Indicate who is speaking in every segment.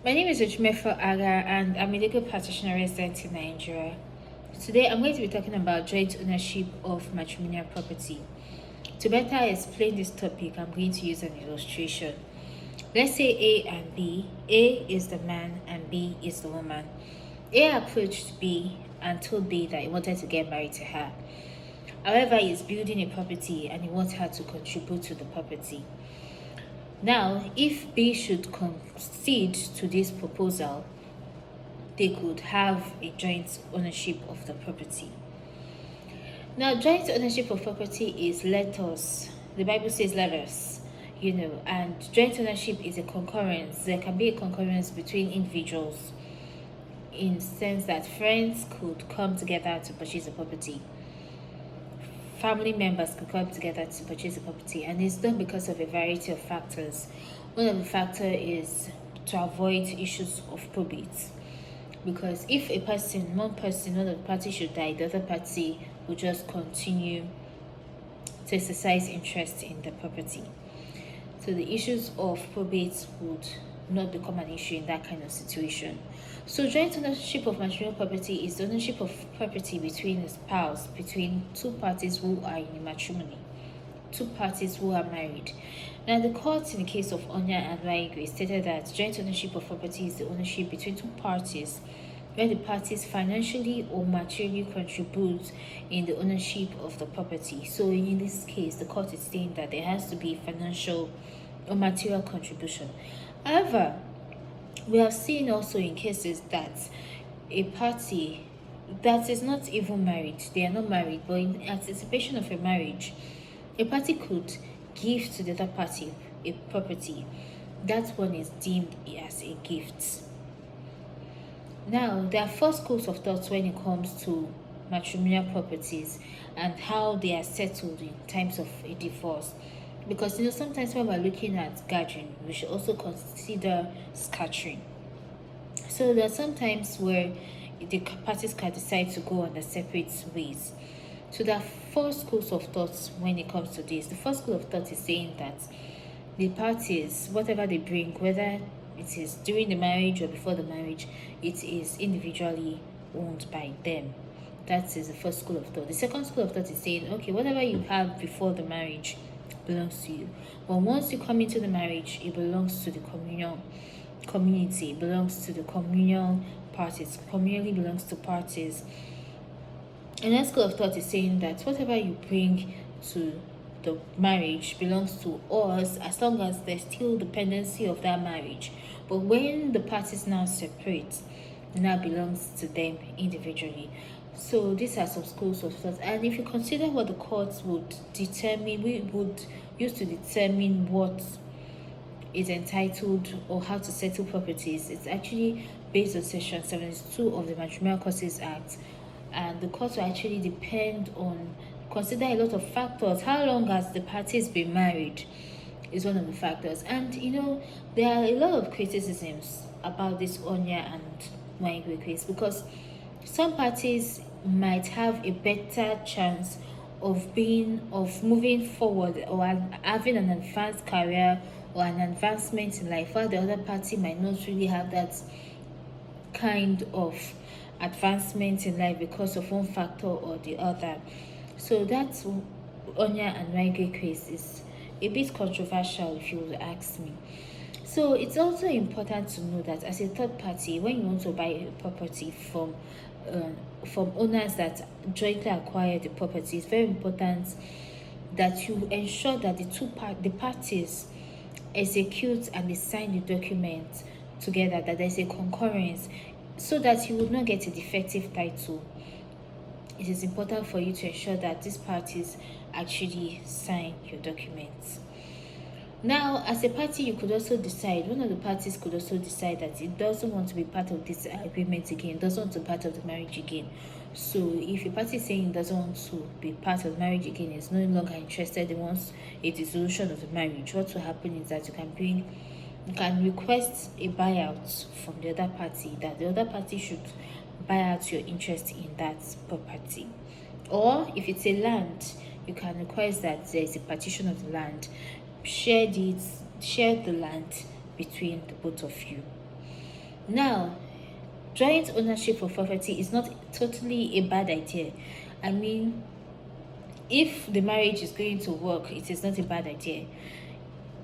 Speaker 1: My name is Ujmefa Aga and I'm a legal practitioner resident in Nigeria. Today I'm going to be talking about joint ownership of matrimonial property. To better explain this topic, I'm going to use an illustration. Let's say A and B. A is the man and B is the woman. A approached B and told B that he wanted to get married to her. However, he is building a property and he wants her to contribute to the property. Now, if B should concede to this proposal, they could have a joint ownership of the property. Now, joint ownership of property is let us. The Bible says let us, and joint ownership is a concurrence. There can be a concurrence between individuals in the sense that friends could come together to purchase a property. Family members could come together to purchase a property, and it's done because of a variety of factors. One of the factors is to avoid issues of probate. Because if one of the parties should die, the other party will just continue to exercise interest in the property. So the issues of probate would not become an issue in that kind of situation. So joint ownership of matrimonial property is the ownership of property between a spouse, between two parties who are in a matrimony, two parties who are married. Now, the court in the case of Onya and Waigwe stated that joint ownership of property is the ownership between two parties where the parties financially or materially contribute in the ownership of the property. So in this case, the court is saying that there has to be financial or material contribution. However, we have seen also in cases that a party that is not even married, they are not married, but in anticipation of a marriage, a party could give to the other party a property. That one is deemed as a gift. Now, there are four schools of thought when it comes to matrimonial properties and how they are settled in times of a divorce. Because sometimes when we're looking at gathering, we should also consider scattering. So there are some times where the parties can decide to go on their separate ways. So there are four schools of thoughts when it comes to this. The first school of thought is saying that the parties, whatever they bring, whether it is during the marriage or before the marriage, it is individually owned by them. That is the first school of thought. The second school of thought is saying, okay, whatever you have before the marriage belongs to you. But once you come into the marriage, it belongs to the community, it belongs to the communal parties, communally belongs to parties. And that school of thought is saying that whatever you bring to the marriage belongs to us as long as there's still dependency of that marriage. But when the parties now separate, it now belongs to them individually. So these are some schools of thought. And if you consider what the courts would determine, we would use to determine what is entitled or how to settle properties, it's actually based on section 72 of the Matrimonial Causes Act. And the court will actually consider a lot of factors. How long has the parties been married is one of the factors. And there are a lot of criticisms about this Onya and Waigwe case because some parties might have a better chance of moving forward or having an advanced career or an advancement in life, while the other party might not really have that kind of advancement in life because of one factor or the other. So that's Onya and Waigwe case is a bit controversial if you would ask me. So it's also important to know that as a third party, when you want to buy a property from owners that jointly acquire the property, it's very important that you ensure that the parties execute and they sign the document together, that there's a concurrence, so that you would not get a defective title. It is important for you to ensure that these parties actually sign your documents. Now, as a party, you could also decide, one of the parties could also decide that it doesn't want to be part of this agreement again, doesn't want to be part of the marriage again. So if a party is saying it doesn't want to be part of marriage again, is no longer interested, it wants a dissolution of the marriage, what will happen is that you can request a buyout from the other party, that the other party should buy out your interest in that property. Or if it's a land, you can request that there is a partition of the land, share the land between the both of you. Now, joint ownership of property is not totally a bad idea. I mean, if the marriage is going to work, it is not a bad idea.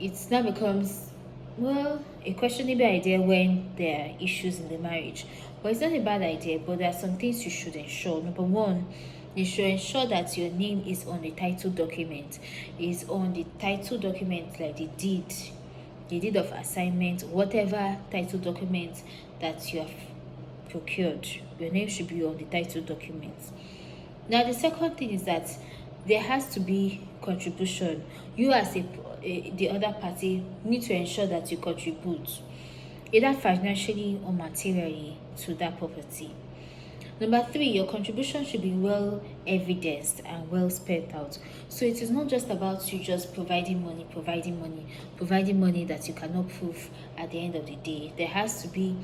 Speaker 1: It now becomes, well, a questionable idea when there are issues in the marriage. But it's not a bad idea, but there are some things you should ensure. Number one, you should ensure that your name is on the title document, is on the title document, like the deed of assignment, whatever title document that you have procured. Your name should be on the title document. Now, the second thing is that there has to be contribution. You, as the other party, need to ensure that you contribute, either financially or materially, to that property. Number three, your contribution should be well evidenced and well spelled out. So it is not just about you just providing money that you cannot prove at the end of the day. There has to be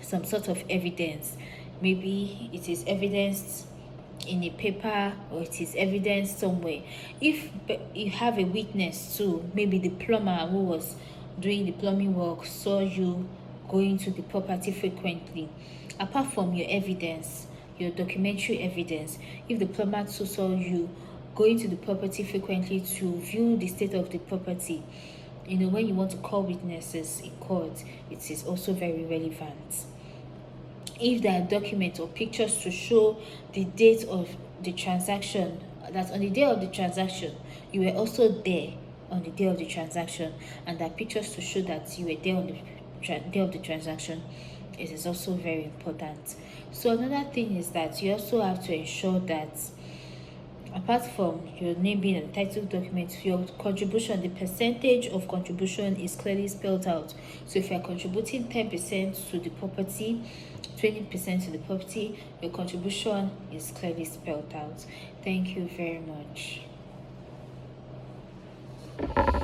Speaker 1: some sort of evidence. Maybe it is evidenced in a paper, or it is evidence somewhere. If you have a witness too, maybe the plumber who was doing the plumbing work saw you going to the property frequently, apart from your evidence, your documentary evidence, if the plumber too saw you going to the property frequently to view the state of the property, when you want to call witnesses in court, it is also very relevant. If there are documents or pictures to show the date of the transaction, that on the day of the transaction you were also there on the day of the transaction, and there are pictures to show that you were there on the day of the transaction, it is also very important. So another thing is that you also have to ensure that, apart from your name being on the title document, your contribution, the percentage of contribution, is clearly spelled out. So if you're contributing 10% to the property, 20% to the property, your contribution is clearly spelled out. Thank you very much.